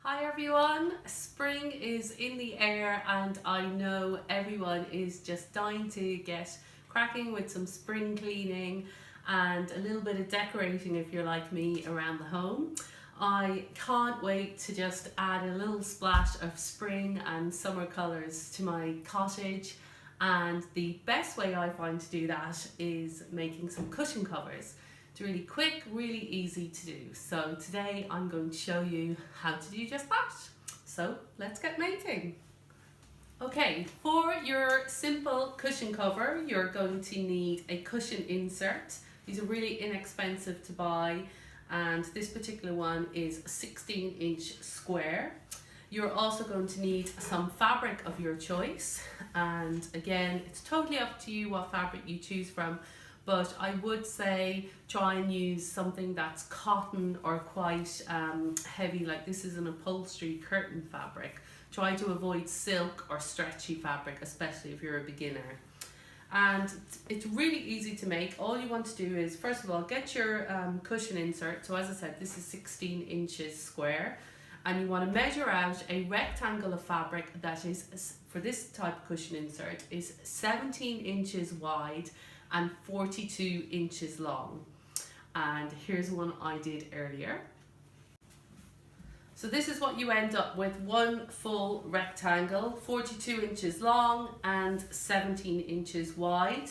Hi everyone, spring is in the air and I know everyone is just dying to get cracking with some spring cleaning and a little bit of decorating if you're like me around the home. I can't wait to just add a little splash of spring and summer colours to my cottage, and the best way I find to do that is making some cushion covers. It's really quick, really easy to do. So today I'm going to show you how to do just that. So let's get making. Okay, for your simple cushion cover, you're going to need a cushion insert. These are really inexpensive to buy, and this particular one is 16-inch square. You're also going to need some fabric of your choice, and again, it's totally up to you what fabric you choose from. But I would say try and use something that's cotton or quite heavy, like this is an upholstery curtain fabric. Try to avoid silk or stretchy fabric, especially if you're a beginner. And it's really easy to make. All you want to do is, first of all, get your cushion insert. So as I said, this is 16 inches square. And you want to measure out a rectangle of fabric that is, for this type of cushion insert, is 17 inches wide and 42 inches long. And here's one I did earlier. So this is what you end up with: one full rectangle, 42 inches long and 17 inches wide.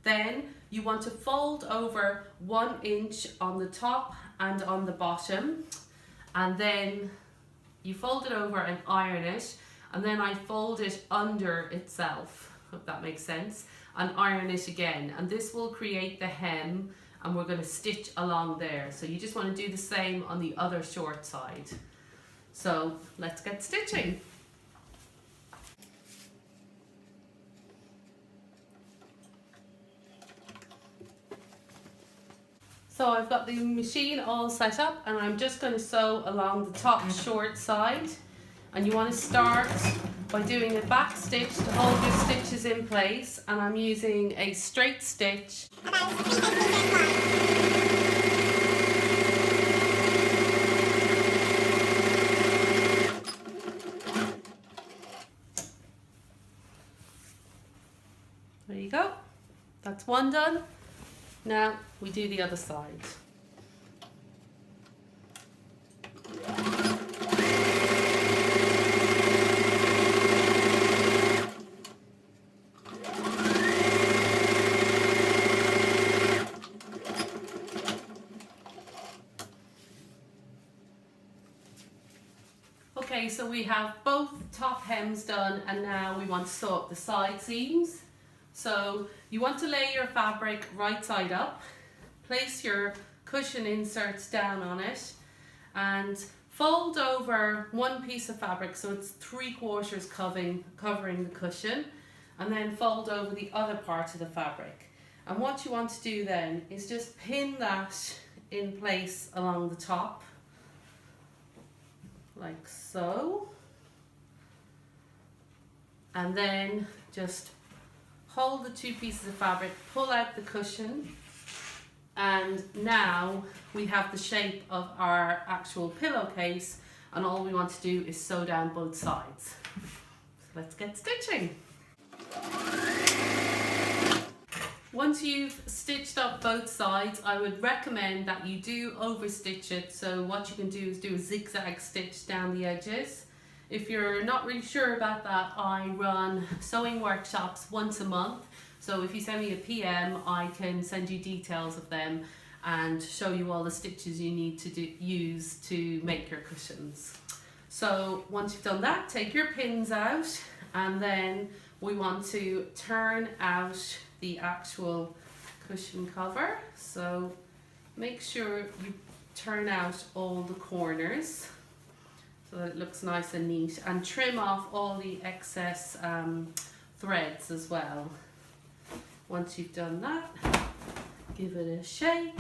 Then you want to fold over 1 inch on the top and on the bottom, and then you fold it over and iron it, and then I fold it under itself, if that makes sense, and iron it again, and this will create the hem, and we're going to stitch along there. So you just want to do the same on the other short side. So let's get stitching. So I've got the machine all set up, and I'm just going to sew along the top short side, and you want to start by doing a back stitch to hold your stitches in place, and I'm using a straight stitch. There you go, that's one done. Now we do the other side. Okay, so we have both top hems done, and now we want to sew up the side seams. So you want to lay your fabric right side up, place your cushion inserts down on it, and fold over one piece of fabric so it's 3/4 covering the cushion, and then fold over the other part of the fabric. And what you want to do then is just pin that in place along the top, like so, and then just hold the two pieces of fabric, pull out the cushion, and now we have the shape of our actual pillowcase, and all we want to do is sew down both sides. So let's get stitching. Once you've stitched up both sides, I would recommend that you do overstitch it. So what you can do is do a zigzag stitch down the edges. If you're not really sure about that, I run sewing workshops once a month. So if you send me a PM, I can send you details of them and show you all the stitches you need to use to make your cushions. So once you've done that, take your pins out, and then we want to turn out the actual cushion cover. So make sure you turn out all the corners so that it looks nice and neat, and trim off all the excess threads as well. Once you've done that, give it a shake,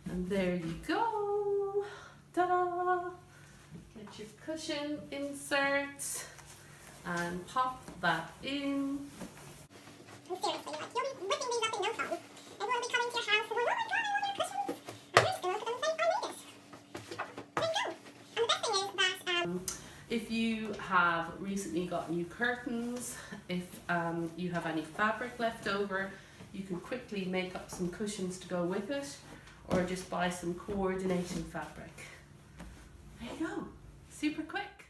and there you go. Ta-da! Get your cushion insert and pop that in. Seriously, like, you'll be whipping these up in no time. Everyone will be coming to your house and going, oh my god, I love your cushions. And you're just going to look at them and say, I made it. There you go. And the best thing is that If you have recently got new curtains, if you have any fabric left over, you can quickly make up some cushions to go with it, or just buy some coordinating fabric. There you go, super quick.